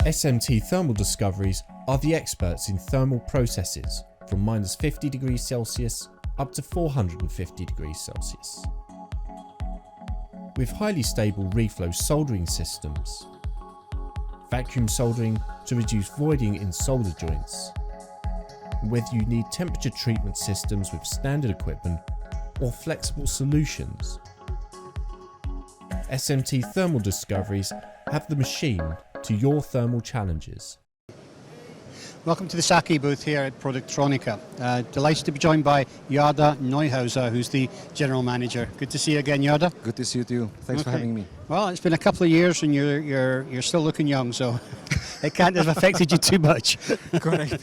SMT Thermal Discoveries are the experts in thermal processes from -50 degrees Celsius up to 450 degrees Celsius. With highly stable reflow soldering systems, vacuum soldering to reduce voiding in solder joints, whether you need temperature treatment systems with standard equipment or flexible solutions, SMT Thermal Discoveries have the machine to your thermal challenges. Welcome to the SAKI booth here at Productronica. Delighted to be joined by Jarda Neuhauser, who's the General Manager. Good to see you again, Jarda. Good to see you too. Thanks for having me. Well, it's been a couple of years and you're still looking young, so it can't have affected you too much. Correct.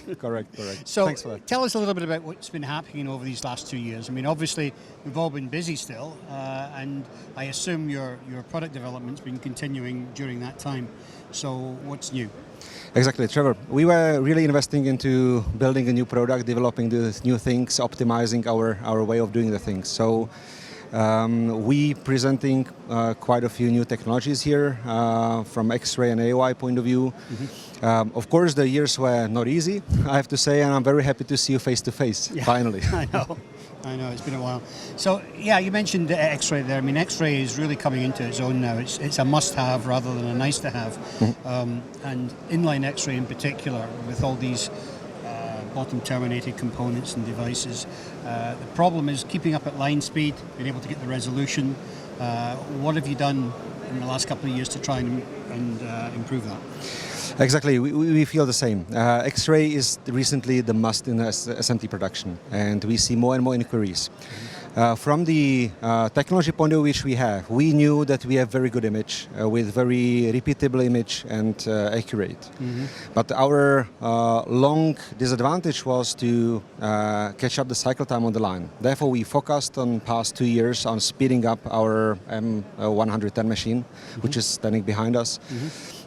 So Thanks for that. Tell us a little bit about what's been happening over these last 2 years. I mean, obviously we've all been busy still, and I assume your product development's been continuing during that time. So what's new? Exactly, Trevor. We were really investing into building a new product, developing the new things, optimizing our way of doing the things. So we presenting quite a few new technologies here from X-ray and AOI point of view. Of course, the years were not easy, I have to say, and I'm very happy to see you face to face, finally. I know, it's been a while. So, yeah, you mentioned X-ray there. I mean, X-ray is really coming into its own now. It's a must-have rather than a nice-to-have. And inline X-ray in particular, with all these bottom-terminated components and devices, the problem is keeping up at line speed, being able to get the resolution. What have you done in the last couple of years to try and improve that? Exactly, we feel the same. X-ray is recently the must in SMT production, and we see more and more inquiries. From the technology point of view which we have, we knew that we have very good image, with very repeatable image and accurate. But our long disadvantage was to catch up the cycle time on the line. Therefore, we focused on past 2 years on speeding up our M110 machine, which is standing behind us.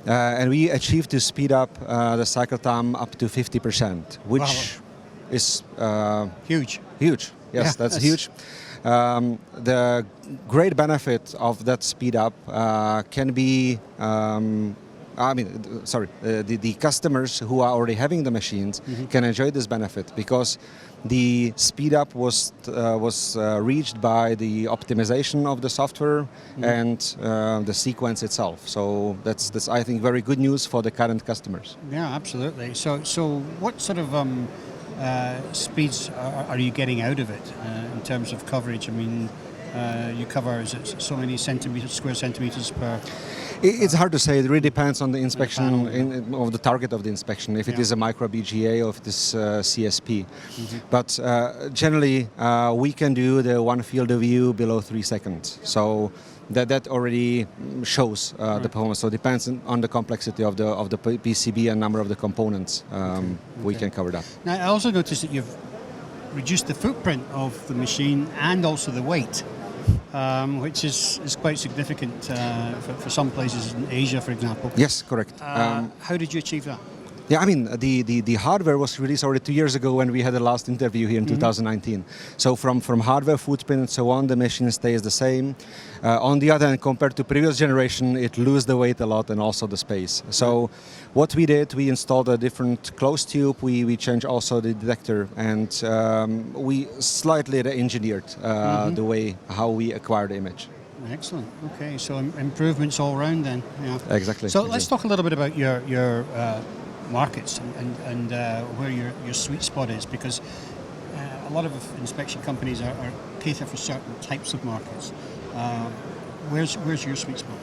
And we achieved to speed up the cycle time up to 50%, which is huge. Huge. Yes, that's huge. The great benefit of that speed up can be, the customers who are already having the machines can enjoy this benefit, because the speed up was reached by the optimization of the software and the sequence itself. So that's I think very good news for the current customers. Yeah, absolutely. So what sort of speeds are you getting out of it in terms of coverage? I mean, you cover, is it so many square centimeters per? It's hard to say. It really depends on the inspection of the target of the inspection. If it is a micro BGA or if it is CSP. But generally, we can do the one field of view below 3 seconds. So that already shows the performance. So it depends on the complexity of the PCB and number of the components. We can cover that. Now, I also noticed that you've reduced the footprint of the machine and also the weight, which is quite significant for some places in Asia, for example. Yes, correct. How did you achieve that? Yeah, I mean, the hardware was released already 2 years ago when we had the last interview here in 2019. So from hardware footprint and so on, the machine stays the same. On the other hand, compared to previous generation, it loses the weight a lot and also the space. So what we did, we installed a different closed tube, we changed also the detector, and we slightly re-engineered the way how we acquire the image. Excellent. Okay, so improvements all around then. Yeah. Exactly. So let's talk a little bit about your markets and where your sweet spot is, because a lot of inspection companies are cater for certain types of markets. Where's your sweet spot?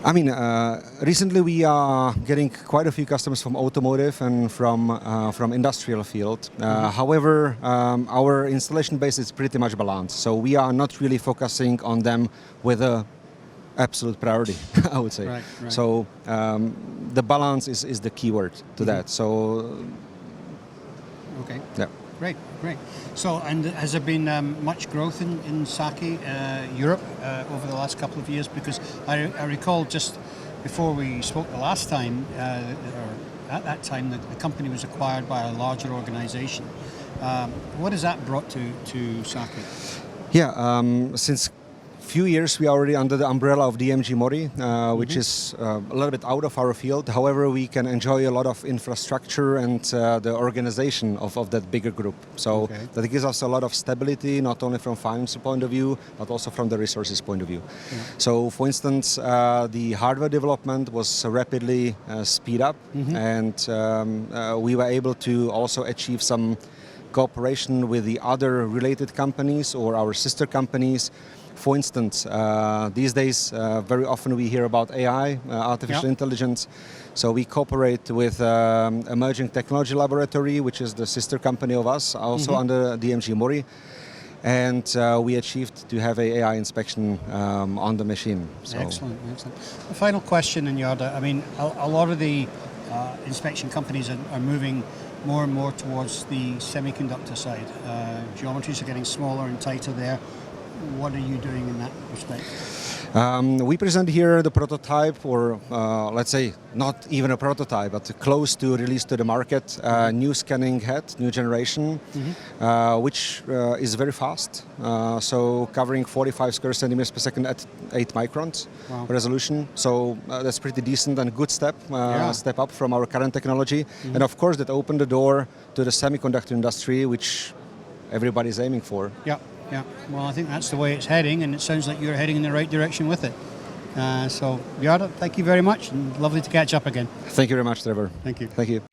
I mean, recently we are getting quite a few customers from automotive and from industrial field. However, our installation base is pretty much balanced, so we are not really focusing on them with a absolute priority, I would say. Right. So the balance is the key word to that. So okay. Yeah. Great. So, and has there been much growth in SAKI Europe over the last couple of years? Because I recall just before we spoke the last time, or at that time, the company was acquired by a larger organization. What has that brought to SAKI? Yeah, since few years we are already under the umbrella of DMG Mori, which is a little bit out of our field. However, we can enjoy a lot of infrastructure and the organization of that bigger group. So that gives us a lot of stability, not only from financial point of view, but also from the resources point of view. So, for instance, the hardware development was rapidly speed up, and we were able to also achieve some cooperation with the other related companies or our sister companies. For instance, these days very often we hear about AI, artificial intelligence. So we cooperate with Emerging Technology Laboratory, which is the sister company of us, also under DMG Mori. And we achieved to have a AI inspection on the machine. So. Excellent, excellent. The final question, Nyarda. I mean, a lot of the inspection companies are moving more and more towards the semiconductor side. Geometries are getting smaller and tighter there. What are you doing in that respect? We present here the prototype, or let's say not even a prototype, but close to release to the market, new scanning head, new generation, which is very fast. So covering 45 square centimeters per second at 8 microns resolution. So that's pretty decent and good step up from our current technology. And of course that opened the door to the semiconductor industry, which everybody's aiming for. Yeah. Yeah, well, I think that's the way it's heading, and it sounds like you're heading in the right direction with it. So, Nyarda, thank you very much, and lovely to catch up again. Thank you very much, Trevor. Thank you. Thank you.